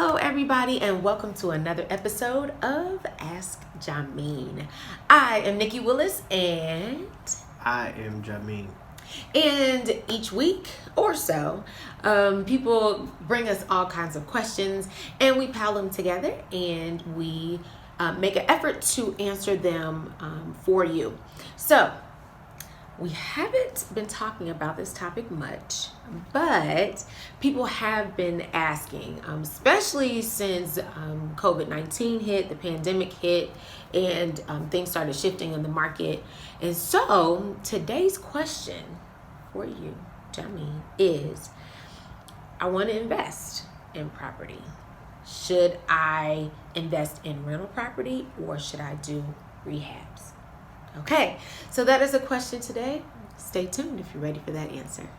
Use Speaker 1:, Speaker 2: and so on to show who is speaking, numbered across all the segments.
Speaker 1: Hello, everybody, and welcome to another episode of Ask Jameen. I am Nikki Willis, and
Speaker 2: I am Jameen.
Speaker 1: And each week or so, people bring us all kinds of questions, and we pile them together, and we make an effort to answer them for you. So, we haven't been talking about this topic much, but people have been asking, especially since COVID-19 hit, the pandemic hit, and things started shifting in the market. And so today's question for you, Jameen, is I want to invest in property. Should I invest in rental property or should I do rehabs? Okay, so that is a question today. Stay tuned if you're ready for that answer.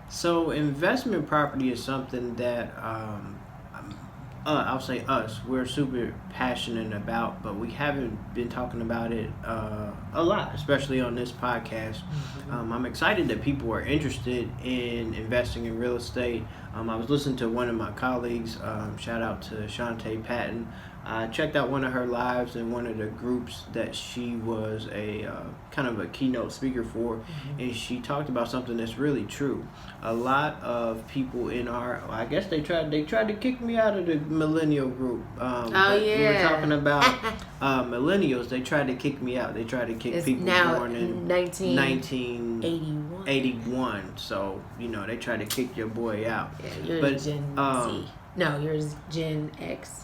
Speaker 2: So investment property is something that I'll say we're super passionate about, but we haven't been talking about it a lot, especially on this podcast. I'm excited that people are interested in investing in real estate. I was listening to one of my colleagues, shout out to Shantae Patton. I checked out one of her lives in one of the groups that she was a kind of a keynote speaker for, and she talked about something that's really true. A lot of people in I guess they tried to kick me out of the millennial group. We were talking about millennials. They tried to kick me out. They tried to kick people born in 1981. So they tried to kick your boy out.
Speaker 1: Yeah, you're Gen Z. No, you're Gen X.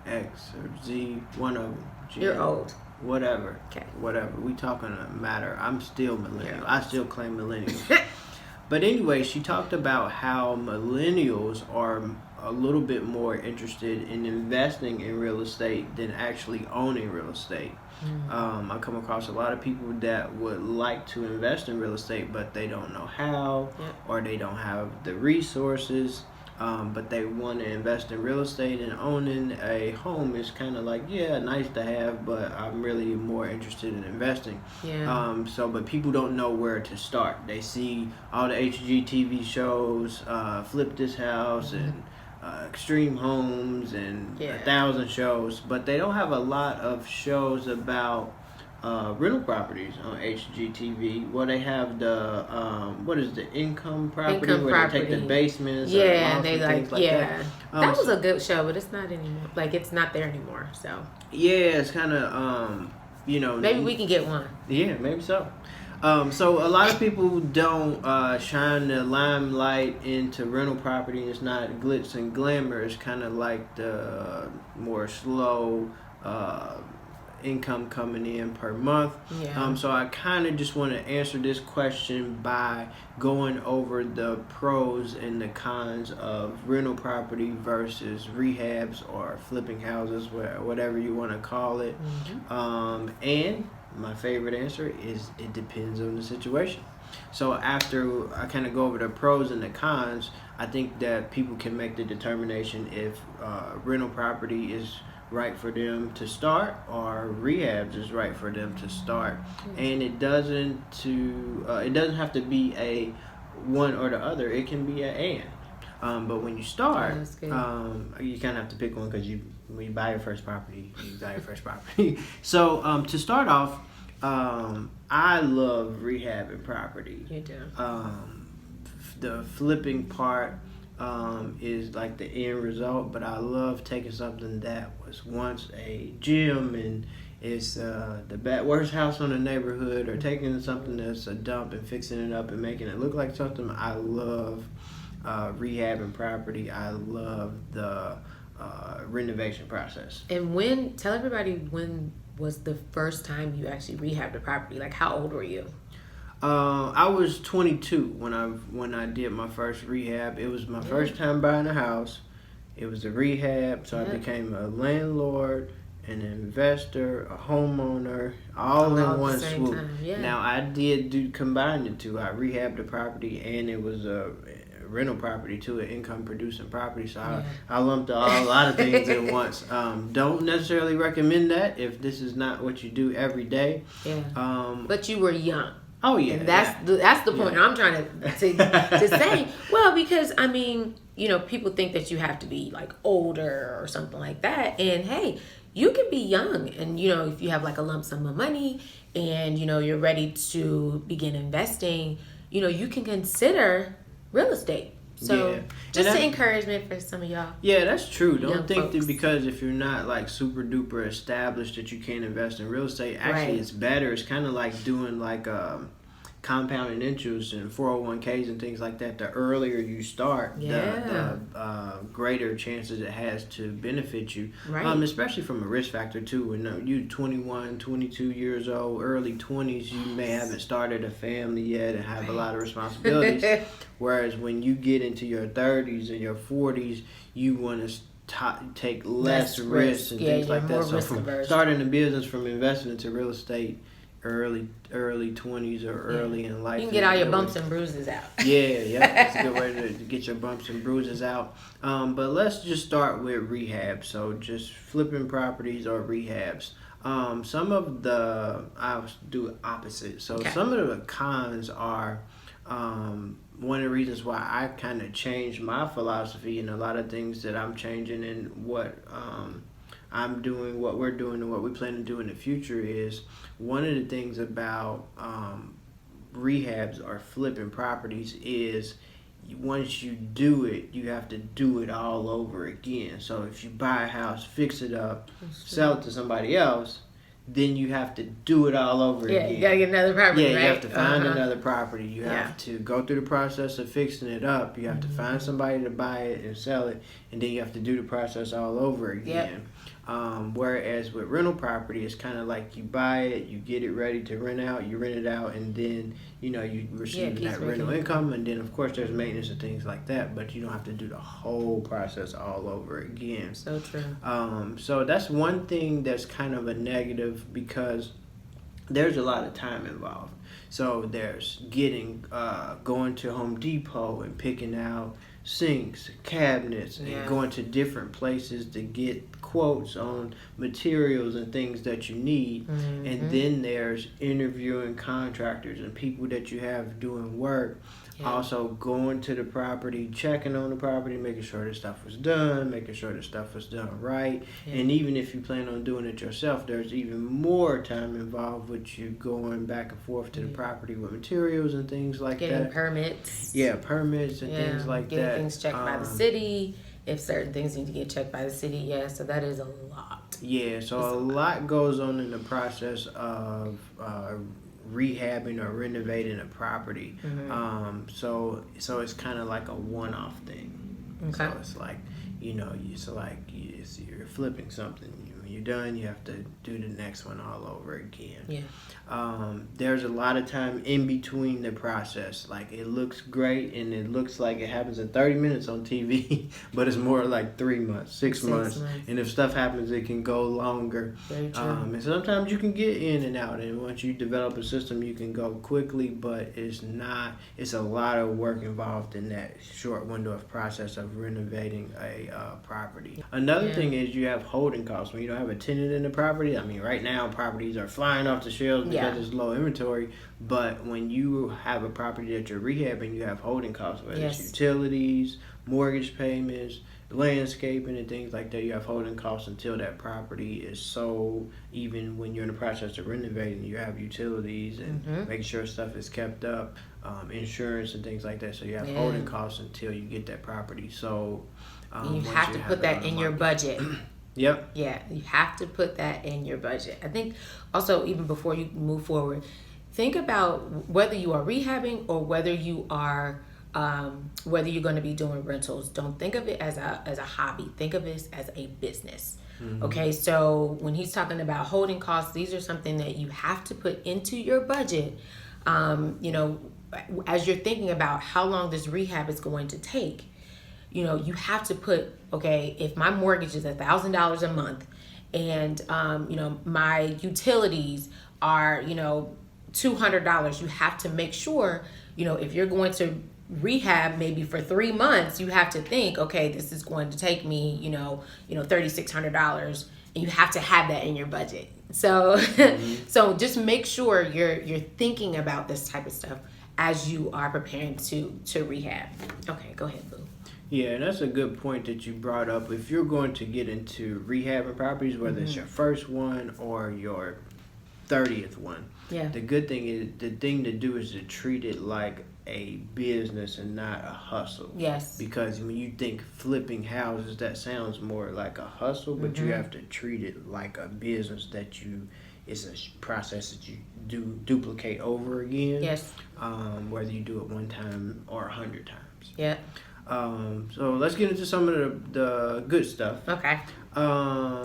Speaker 2: X or Z, one of them.
Speaker 1: You're old.
Speaker 2: Whatever.
Speaker 1: Okay.
Speaker 2: Whatever. We talking a matter. I'm still millennial. I still claim millennials. But anyway, she talked about how millennials are a little bit more interested in investing in real estate than actually owning real estate. I come across a lot of people that would like to invest in real estate, but they don't know how, or they don't have the resources. But they want to invest in real estate, and owning a home is kind of like, nice to have, but I'm really more interested in investing. But people don't know where to start. They see all the HGTV shows, Flip This House, and Extreme Homes, and 1,000 shows, but they don't have a lot of shows about rental properties on HGTV. Well, they have the what is the income property where they take the basements,
Speaker 1: and they
Speaker 2: like that.
Speaker 1: That was a good show, but it's not anymore. Like, it's not there anymore. So
Speaker 2: it's kind of
Speaker 1: maybe we can get one.
Speaker 2: Yeah, maybe so. So a lot of people don't shine the limelight into rental property. It's not glitz and glamour. It's kind of like the more slow income coming in per month. So I kind of just want to answer this question by going over the pros and the cons of rental property versus rehabs or flipping houses, whatever you want to call it. And my favorite answer is it depends on the situation. So after I kind of go over the pros and the cons, I think that people can make the determination if rental property is right for them to start or rehabs is right for them to start. And it doesn't have to be a one or the other. It can be an and. But when you start, you kind of have to pick one, because when you buy your first property, you buy your first property. So to start off, I love rehabbing property.
Speaker 1: You do.
Speaker 2: The flipping part is like the end result, but I love taking something that was once a gym and it's the worst house on the neighborhood, or taking something that's a dump and fixing it up and making it look like something. I love rehabbing property. I love the renovation process.
Speaker 1: And tell everybody when was the first time you actually rehabbed a property? Like, how old were you?
Speaker 2: I was 22 when I did my first rehab. It was my first time buying a house. It was a rehab, so I became a landlord, an investor, a homeowner, all in one swoop. Now I did combine the two. I rehabbed the property, and it was a rental property to an income producing property. So I lumped a lot of things at once. Don't necessarily recommend that if this is not what you do every day.
Speaker 1: Yeah. But you were young.
Speaker 2: Oh yeah.
Speaker 1: And that's the point I'm trying to say. Well, because I mean, people think that you have to be like older or something like that. And hey, you can be young, and if you have like a lump sum of money and you're ready to begin investing, you can consider real estate. So just an encouragement for some of y'all.
Speaker 2: Yeah, that's true. Don't think that because if you're not like super duper established that you can't invest in real estate. Actually, it's better. It's kind of like doing like compounding interest and 401ks and things like that. The earlier you start, the greater chances it has to benefit you. Right. Especially from a risk factor too. When you're 21, 22 years old, early 20s, you may haven't started a family yet and have a lot of responsibilities. Whereas when you get into your 30s and your 40s, you want to take less risks and things like that. So from starting a business, from investing into real estate, early 20s or early in life,
Speaker 1: you can get all your bumps and bruises out.
Speaker 2: That's a good way to get your bumps and bruises out. But let's just start with rehab. So just flipping properties or rehabs. I'll do opposite. So some of the cons are one of the reasons why I kind of changed my philosophy, and a lot of things that I'm changing and what I'm doing, what we're doing, and what we plan to do in the future is one of the things about rehabs or flipping properties is once you do it, you have to do it all over again. So if you buy a house, fix it up, sell it to somebody else, then you have to do it all over again.
Speaker 1: You gotta get another property, right?
Speaker 2: You have to find another property. You have to go through the process of fixing it up. You have to find somebody to buy it and sell it, and then you have to do the process all over again. Whereas with rental property, it's kind of like you buy it, you get it ready to rent out, you rent it out, and then you receive that rental income, and then of course there's maintenance and things like that, but you don't have to do the whole process all over again.
Speaker 1: So true.
Speaker 2: So that's one thing that's kind of a negative because there's a lot of time involved. So there's going to Home Depot and picking out sinks, cabinets, and going to different places to get quotes on materials and things that you need. And then there's interviewing contractors and people that you have doing work. Also going to the property, checking on the property, making sure the stuff was done, making sure the stuff was done right. And even if you plan on doing it yourself, there's even more time involved with you going back and forth to the property with materials and things like that.
Speaker 1: Getting permits.
Speaker 2: Permits and things like
Speaker 1: Getting
Speaker 2: that.
Speaker 1: Getting things checked by the city. If certain things need to get checked by the city, so that is a lot.
Speaker 2: So a lot goes on in the process of rehabbing or renovating a property. So it's kind of like a one-off thing. So it's like you're flipping something. When you're done, you have to do the next one all over again. There's a lot of time in between the process. Like it looks great and it looks like it happens in 30 minutes on TV, but it's more like 3 months, 6 months. And if stuff happens, it can go longer.
Speaker 1: Very true.
Speaker 2: And sometimes you can get in and out. And once you develop a system, you can go quickly, but it's a lot of work involved in that short window of process of renovating a property. Another thing is you have holding costs. When you don't have a tenant in the property, I mean, right now properties are flying off the shelves because there's low inventory, but when you have a property that you're rehabbing, you have holding costs, whether it's utilities, mortgage payments, landscaping, and things like that. You have holding costs until that property is sold. Even when you're in the process of renovating, you have utilities and making sure stuff is kept up, insurance and things like that. So you have holding costs until you get that property sold.
Speaker 1: You have to put that in your budget.
Speaker 2: Yeah,
Speaker 1: you have to put that in your budget. I think also, even before you move forward, think about whether you are rehabbing or whether you are whether you're going to be doing rentals. Don't think of it as a hobby. Think of it as a business. Okay, so when he's talking about holding costs, these are something that you have to put into your budget. As you're thinking about how long this rehab is going to take. You have to put, if my mortgage is $1,000 a month and, my utilities are, $200, you have to make sure, if you're going to rehab maybe for 3 months, you have to think, okay, this is going to take me, $3,600, and you have to have that in your budget. So, so just make sure you're thinking about this type of stuff as you are preparing to rehab. Okay, go ahead, Boo.
Speaker 2: Yeah, and that's a good point that you brought up. If you're going to get into rehabbing properties, whether it's your first one or your 30th one, the good thing is, the thing to do is to treat it like a business and not a hustle.
Speaker 1: Yes.
Speaker 2: Because when you think flipping houses, that sounds more like a hustle, but you have to treat it like a business it's a process that you duplicate over again.
Speaker 1: Yes.
Speaker 2: Whether you do it one time or 100 times.
Speaker 1: Yeah.
Speaker 2: So let's get into some of the good stuff.
Speaker 1: Okay.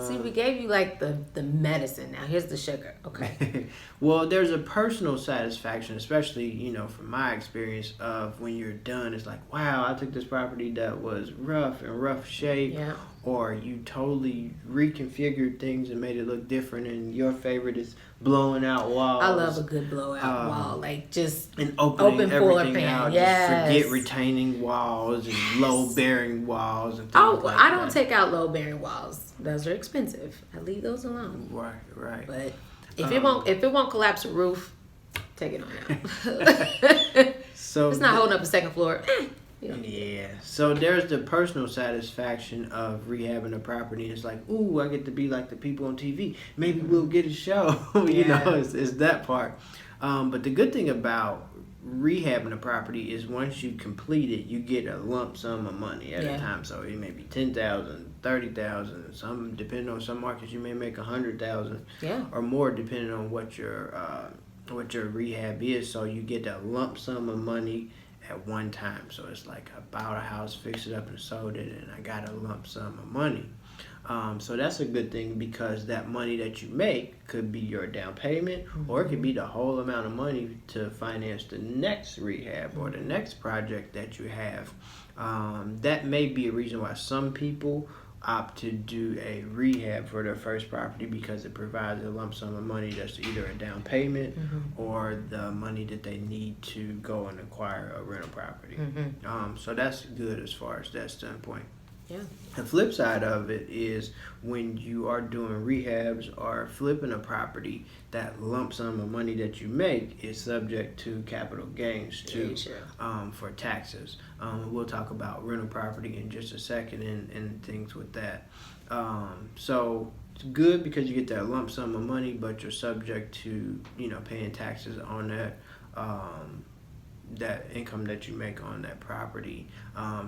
Speaker 1: See, we gave you like the medicine. Now here's the sugar. Okay.
Speaker 2: Well, there's a personal satisfaction, especially, from my experience of when you're done. It's like, wow, I took this property that was rough shape.
Speaker 1: Yeah.
Speaker 2: Or you totally reconfigured things and made it look different, and your favorite is blowing out walls.
Speaker 1: I love a good blowout wall, like just
Speaker 2: and open
Speaker 1: fuller
Speaker 2: everything
Speaker 1: pan.
Speaker 2: out.
Speaker 1: Yes.
Speaker 2: Just forget retaining walls and low bearing walls and things like
Speaker 1: I
Speaker 2: that.
Speaker 1: don't take out low bearing walls. Those are expensive. I leave those alone.
Speaker 2: Right.
Speaker 1: But if it won't collapse a roof, take it on out.
Speaker 2: So
Speaker 1: it's not holding up a second floor.
Speaker 2: Yeah. So there's the personal satisfaction of rehabbing a property. It's like, ooh, I get to be like the people on TV. Maybe we'll get a show. It's that part. But the good thing about rehabbing a property is once you complete it, you get a lump sum of money at a time. So it may be $10,000, $30,000. Some, depending on some markets, you may make $100,000 or more, depending on what your rehab is. So you get a lump sum of money at one time. So it's like I bought a house, fixed it up and sold it, and I got a lump sum of money. So that's a good thing, because that money that you make could be your down payment, or it could be the whole amount of money to finance the next rehab or the next project that you have. That may be a reason why some people opt to do a rehab for their first property, because it provides a lump sum of money that's either a down payment or the money that they need to go and acquire a rental property. So that's good as far as that standpoint.
Speaker 1: Yeah.
Speaker 2: The flip side of it is when you are doing rehabs or flipping a property, that lump sum of money that you make is subject to capital gains too, for taxes. We'll talk about rental property in just a second and things with that. So it's good because you get that lump sum of money, but you're subject to paying taxes on that income that you make on that property.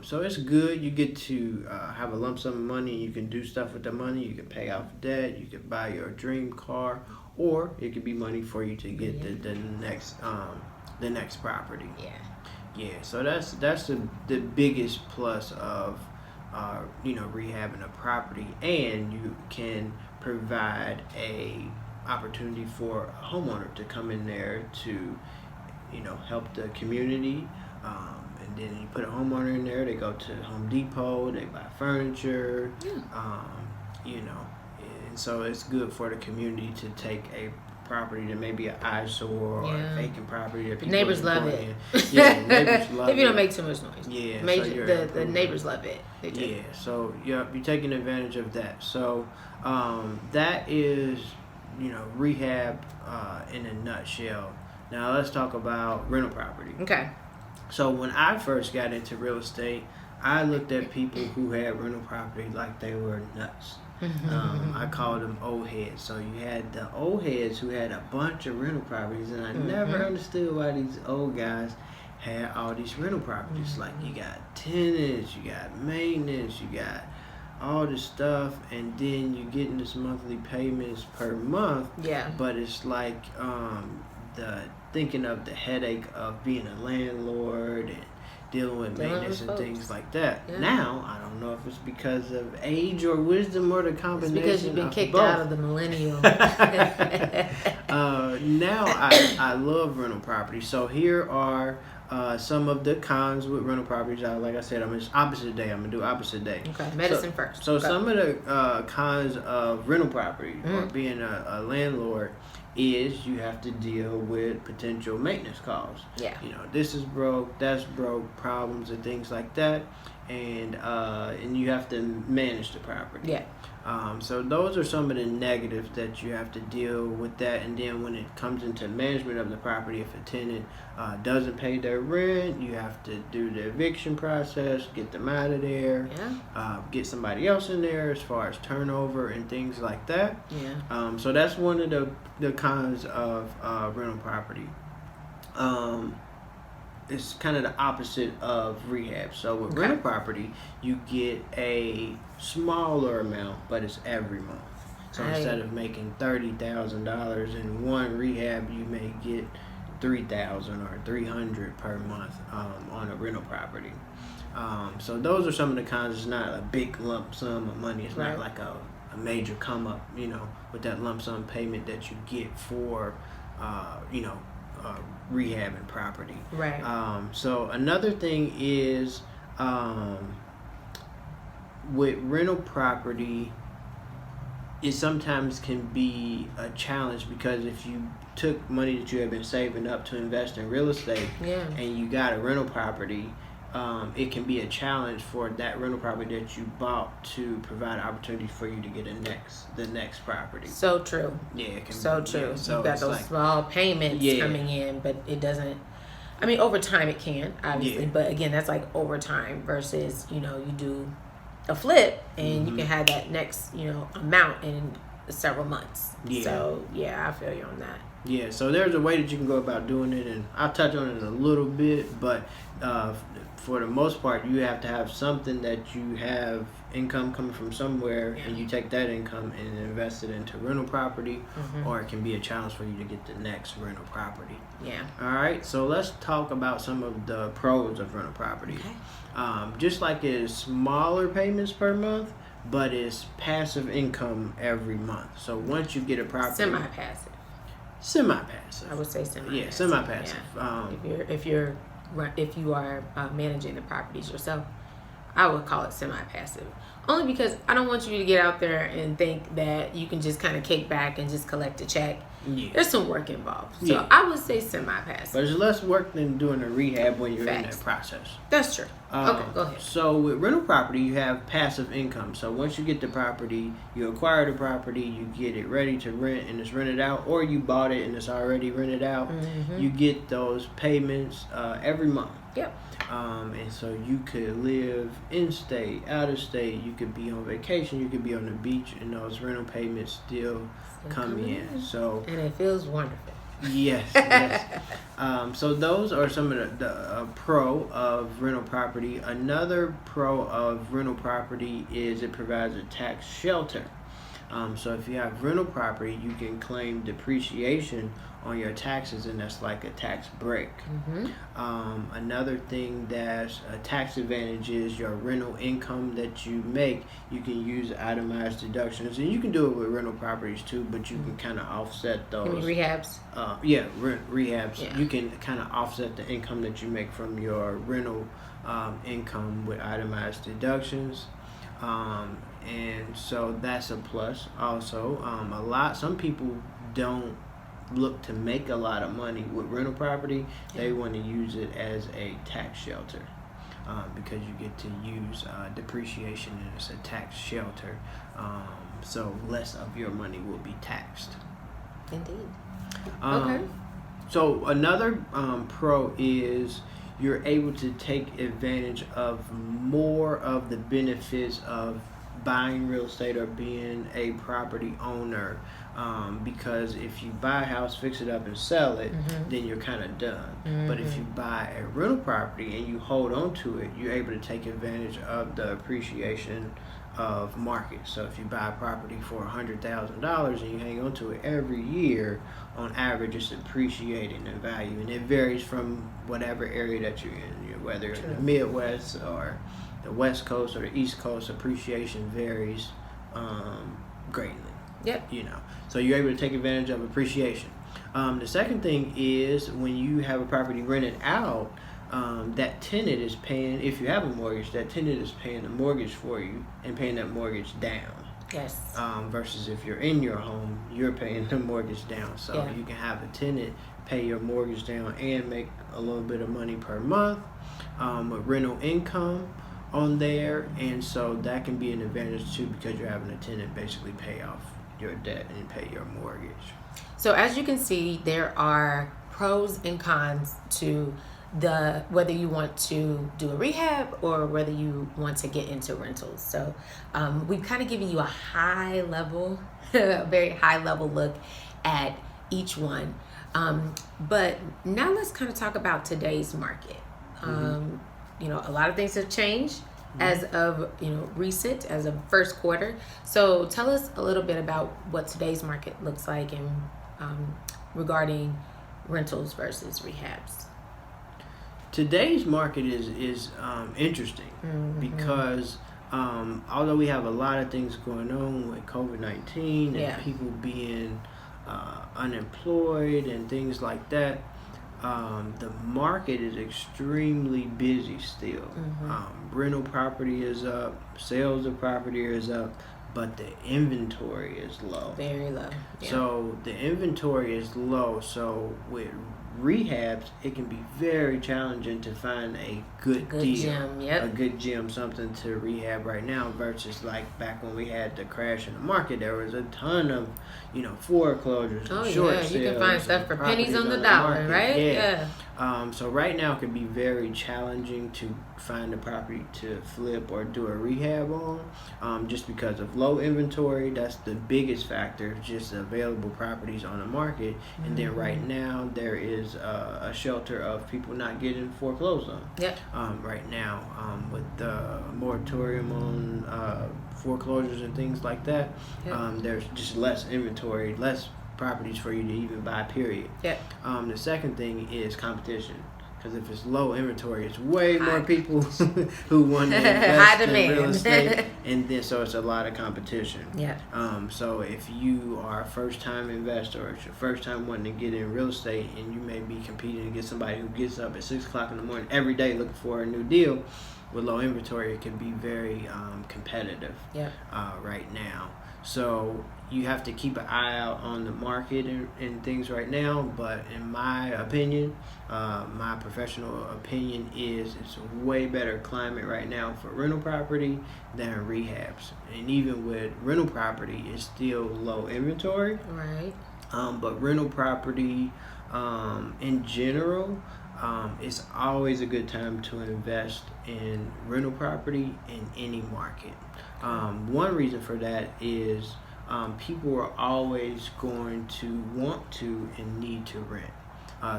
Speaker 2: So it's good. You get to have a lump sum of money. You can do stuff with the money. You can pay off debt. You can buy your dream car, or it could be money for you to get the next property. Yeah. So that's the biggest plus of rehabbing a property, and you can provide a opportunity for a homeowner to come in there to help the community, and then you put a homeowner in there. They go to Home Depot, they buy furniture, and so it's good for the community to take a property that may be an eyesore or a vacant property that people
Speaker 1: neighbors love it.
Speaker 2: Neighbors love
Speaker 1: if you
Speaker 2: it.
Speaker 1: Don't make too much noise. The neighbors love it. They do.
Speaker 2: Yeah, so you're taking advantage of that. So that is rehab in a nutshell. Now let's talk about rental property.
Speaker 1: Okay.
Speaker 2: So when I first got into real estate, I looked at people who had rental property like they were nuts. I called them old heads. So you had the old heads who had a bunch of rental properties, and I never understood why these old guys had all these rental properties. Like, you got tenants, you got maintenance, you got all this stuff, and then you getting this monthly payments per month.
Speaker 1: Yeah.
Speaker 2: But it's like thinking of the headache of being a landlord and dealing with maintenance and things like that. Yeah. Now, I don't know if it's because of age or wisdom or the combination.
Speaker 1: It's because you've been kicked
Speaker 2: both.
Speaker 1: out of the millennial.
Speaker 2: Now I love rental property. So here are some of the cons with rental properties. Like I said, I'm going to do opposite day.
Speaker 1: Okay, medicine first.
Speaker 2: So some of the cons of rental property or being a landlord is you have to deal with potential maintenance calls.
Speaker 1: Yeah.
Speaker 2: This is broke, that's broke, problems and things like that, and you have to manage the property.
Speaker 1: Yeah.
Speaker 2: So those are some of the negatives that you have to deal with that. And then when it comes into management of the property, if a tenant doesn't pay their rent, you have to do the eviction process, get them out of there, get somebody else in there as far as turnover and things like that.
Speaker 1: Yeah.
Speaker 2: So that's one of the cons of rental property. It's kind of the opposite of rehab. So with rental property, you get a smaller amount, but it's every month. So instead of making $30,000 in one rehab, you may get $3,000 or $300 per month on a rental property. So those are some of the cons. It's not a big lump sum of money. It's not like a major come up, with that lump sum payment that you get for, rehab and property.
Speaker 1: Right.
Speaker 2: So another thing is with rental property, it sometimes can be a challenge, because if you took money that you have been saving up to invest in real estate and you got a rental property, it can be a challenge for that rental property that you bought to provide opportunity for you to get the next property.
Speaker 1: So true.
Speaker 2: Yeah, it can
Speaker 1: so
Speaker 2: be,
Speaker 1: true.
Speaker 2: Yeah, so
Speaker 1: You've got those small payments coming in, but it doesn't. I mean, over time it can, obviously, but again, that's like over time versus you do a flip and you can have that next amount in several months.
Speaker 2: Yeah.
Speaker 1: So I feel you on that.
Speaker 2: Yeah, so there's a way that you can go about doing it, and I'll touch on it a little bit, but for the most part, you have to have something that you have income coming from somewhere, and you take that income and invest it into rental property, or it can be a challenge for you to get the next rental property.
Speaker 1: Yeah.
Speaker 2: All right, so let's talk about some of the pros of rental property.
Speaker 1: Okay.
Speaker 2: Just like it's smaller payments per month, but it's passive income every month. So once you get a property, semi-passive.
Speaker 1: I would say semi-passive.
Speaker 2: Yeah, semi-passive.
Speaker 1: Yeah. If you are managing the properties yourself, I would call it semi-passive. Only because I don't want you to get out there and think that you can just kind of kick back and just collect a check. Yeah. There's some work involved. So I would say semi-passive.
Speaker 2: But there's less work than doing a rehab when you're in that process.
Speaker 1: That's true. Okay, go ahead.
Speaker 2: So with rental property, you have passive income. So once you get the property, you acquire the property, you get it ready to rent and it's rented out, or you bought it and it's already rented out, you get those payments every month.
Speaker 1: Yep.
Speaker 2: And so you could live in state, out of state, you could be on vacation, you could be on the beach, and those rental payments still come in. So
Speaker 1: and it feels wonderful.
Speaker 2: Yes. So those are some of the pro of rental property. Another pro of rental property is it provides a tax shelter. So if you have rental property, you can claim depreciation on your taxes, and that's like a tax break. Another thing that's a tax advantage is your rental income that you make. You can use itemized deductions, and you can do it with rental properties too, but you can kind of offset those.
Speaker 1: You mean rehabs?
Speaker 2: Rehabs.
Speaker 1: Yeah.
Speaker 2: You can kind of offset the income that you make from your rental income with itemized deductions. And so that's a plus. Also, some people don't look to make a lot of money with rental property. They want to use it as a tax shelter, because you get to use depreciation, and it's a tax shelter. So less of your money will be taxed.
Speaker 1: Indeed.
Speaker 2: Okay. So another pro is you're able to take advantage of more of the benefits of buying real estate or being a property owner, because if you buy a house, fix it up and sell it, then you're kind of done. But if you buy a rental property and you hold on to it, you're able to take advantage of the appreciation of market. So if you buy a property for $100,000 and you hang on to it every year, on average it's appreciating in value, and it varies from whatever area that you're in, whether in the Midwest or the West Coast or the East Coast. Appreciation varies greatly.
Speaker 1: Yep.
Speaker 2: So you're able to take advantage of appreciation. The second thing is when you have a property rented out, that tenant is paying, if you have a mortgage, that tenant is paying the mortgage for you and paying that mortgage down.
Speaker 1: Yes.
Speaker 2: Versus if you're in your home, you're paying the mortgage down. So
Speaker 1: Yeah.
Speaker 2: you can have a tenant pay your mortgage down and make a little bit of money per month with rental income on there. And so that can be an advantage too, because you're having a tenant basically pay off your debt and pay your mortgage.
Speaker 1: So as you can see, there are pros and cons to whether you want to do a rehab or whether you want to get into rentals. So we've kind of given you a high level, a very high level look at each one. But now let's kind of talk about today's market. You know, a lot of things have changed as of, recent, as of first quarter. So tell us a little bit about what today's market looks like and regarding rentals versus rehabs.
Speaker 2: Today's market is interesting because although we have a lot of things going on with COVID-19 and people being unemployed and things like that, the market is extremely busy still. Rental property is up, sales of property is up, but the inventory is low.
Speaker 1: Very low. Yeah.
Speaker 2: So the inventory is low. So with rehabs, it can be very challenging to find a good deal,
Speaker 1: gem, a
Speaker 2: good gem, something to rehab right now, versus like back when we had the crash in the market. There was a ton of foreclosures and short sales.
Speaker 1: You can find stuff for pennies on the dollar, right? Yeah.
Speaker 2: So right now it can be very challenging to find a property to flip or do a rehab on, just because of low inventory. That's the biggest factor, just available properties on the market. And then right now there is a shelter of people not getting foreclosed on.
Speaker 1: Yep.
Speaker 2: Right now, with the moratorium on foreclosures and things like that, there's just less inventory, less properties for you to even buy, period.
Speaker 1: Yep.
Speaker 2: The second thing is competition. Because if it's low inventory, it's way more people who want to invest in real estate, and then so it's a lot of competition.
Speaker 1: Yeah.
Speaker 2: So if you are a first-time investor, or it's your first time wanting to get in real estate, and you may be competing against somebody who gets up at 6 o'clock in the morning every day looking for a new deal, with low inventory, it can be very competitive.
Speaker 1: Yeah.
Speaker 2: Right now. So you have to keep an eye out on the market and things right now. But in my opinion, my professional opinion is it's a way better climate right now for rental property than rehabs. And even with rental property, it's still low inventory.
Speaker 1: Right.
Speaker 2: But rental property in general, it's always a good time to invest in rental property in any market. One reason for that is people are always going to want to and need to rent.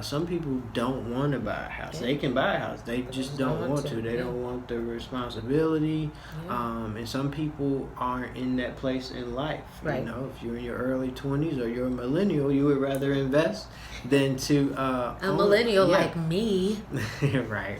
Speaker 2: Some people don't want to buy a house.
Speaker 1: Yeah.
Speaker 2: They can buy a house. They just don't want to. They
Speaker 1: Yeah.
Speaker 2: don't want the responsibility.
Speaker 1: Yeah.
Speaker 2: And some people aren't in that place in life.
Speaker 1: Right.
Speaker 2: If you're in your early 20s or you're a millennial, you would rather invest than to
Speaker 1: a millennial like me.
Speaker 2: right.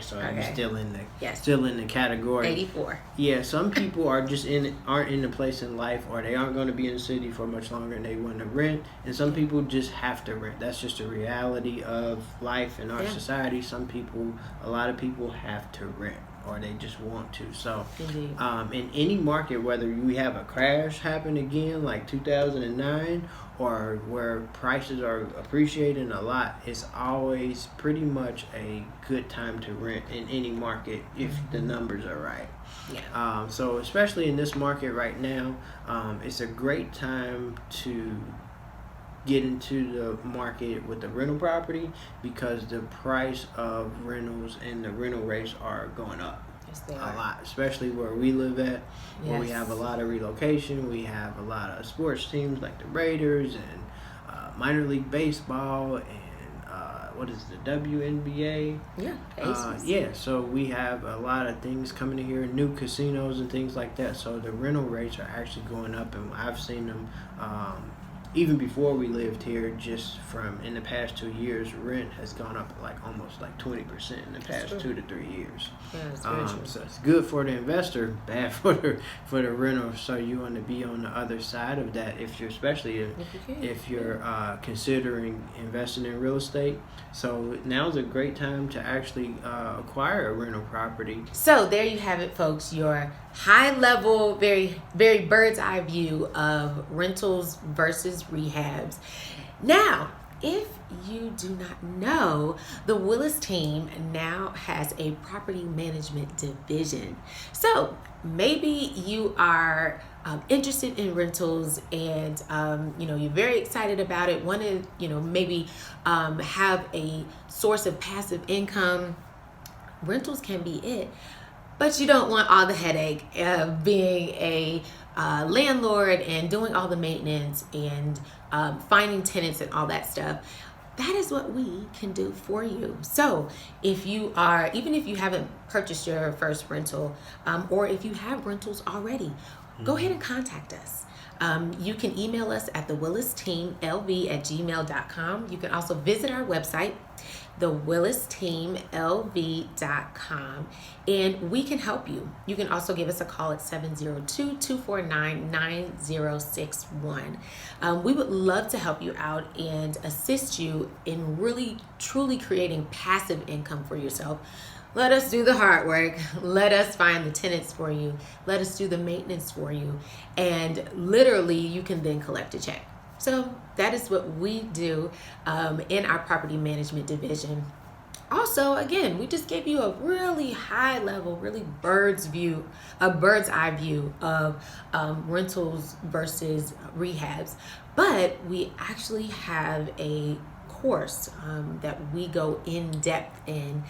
Speaker 2: So
Speaker 1: Okay.
Speaker 2: you're still in the
Speaker 1: Yes.
Speaker 2: category.
Speaker 1: 84.
Speaker 2: Yeah, some people are just aren't in the place in life, or they aren't going to be in the city for much longer, and they want to rent. And some people just have to rent. That's just a reality of life in our society. A lot of people have to rent, or they just want to. So,
Speaker 1: Indeed.
Speaker 2: in any market, whether we have a crash happen again like 2009, or where prices are appreciating a lot, it's always pretty much a good time to rent in any market if the numbers are right.
Speaker 1: Yeah.
Speaker 2: So especially in this market right now, it's a great time to get into the market with the rental property, because the price of rentals and the rental rates are going up.
Speaker 1: Yes, they
Speaker 2: A
Speaker 1: are.
Speaker 2: lot, especially where we live at, where we
Speaker 1: Yes.
Speaker 2: have a lot of relocation. We have a lot of sports teams like the Raiders and minor league baseball and what is the WNBA?
Speaker 1: Yeah.
Speaker 2: So we have a lot of things coming in here, new casinos and things like that. So the rental rates are actually going up, and I've seen them even before we lived here, just from in the past 2 years, rent has gone up like almost like 20% in the past 2 to 3 years.
Speaker 1: Yeah, that's very true.
Speaker 2: So it's good for the investor, bad for the renter. So you want to be on the other side of that if you're, especially if you're considering investing in real estate. So now's a great time to actually acquire a rental property.
Speaker 1: So there you have it, folks. Your high level, very, very bird's eye view of rentals versus rehabs. Now, if you do not know, the Willis team now has a property management division. So maybe you are interested in rentals and you're very excited about it, want to maybe have a source of passive income. Rentals can be it, but you don't want all the headache of being a landlord and doing all the maintenance and finding tenants and all that stuff. That is what we can do for you. So if you are, even if you haven't purchased your first rental, or if you have rentals already, go ahead and contact us. You can email us at thewillisteamlv@gmail.com. You can also visit our website, thewillisteamlv.com, and we can help you. You can also give us a call at 702-249-9061. We would love to help you out and assist you in really, truly creating passive income for yourself. Let us do the hard work. Let us find the tenants for you. Let us do the maintenance for you. And literally, you can then collect a check. So that is what we do in our property management division. Also, again, we just gave you a really high level, really bird's eye view of rentals versus rehabs. But we actually have a course that we go in depth in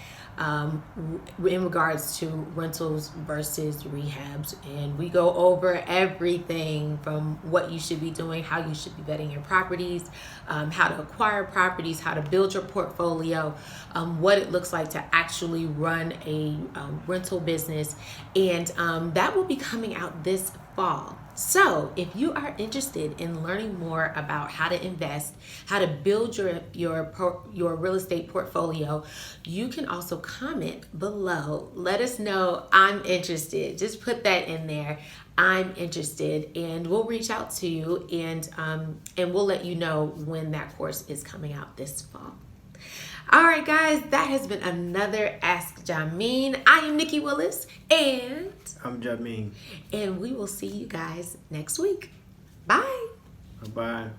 Speaker 1: regards to rentals versus rehabs, and we go over everything from what you should be doing, how you should be vetting your properties, how to acquire properties, how to build your portfolio, what it looks like to actually run a rental business, and that will be coming out this fall. So if you are interested in learning more about how to invest, how to build your real estate portfolio, you can also comment below. Let us know, I'm interested. Just put that in there, I'm interested, and we'll reach out to you and we'll let you know when that course is coming out this fall. All right, guys, that has been another Ask Jameen. I am Nikki Willis, and
Speaker 2: I'm Jameen.
Speaker 1: And we will see you guys next week. Bye.
Speaker 2: Bye-bye.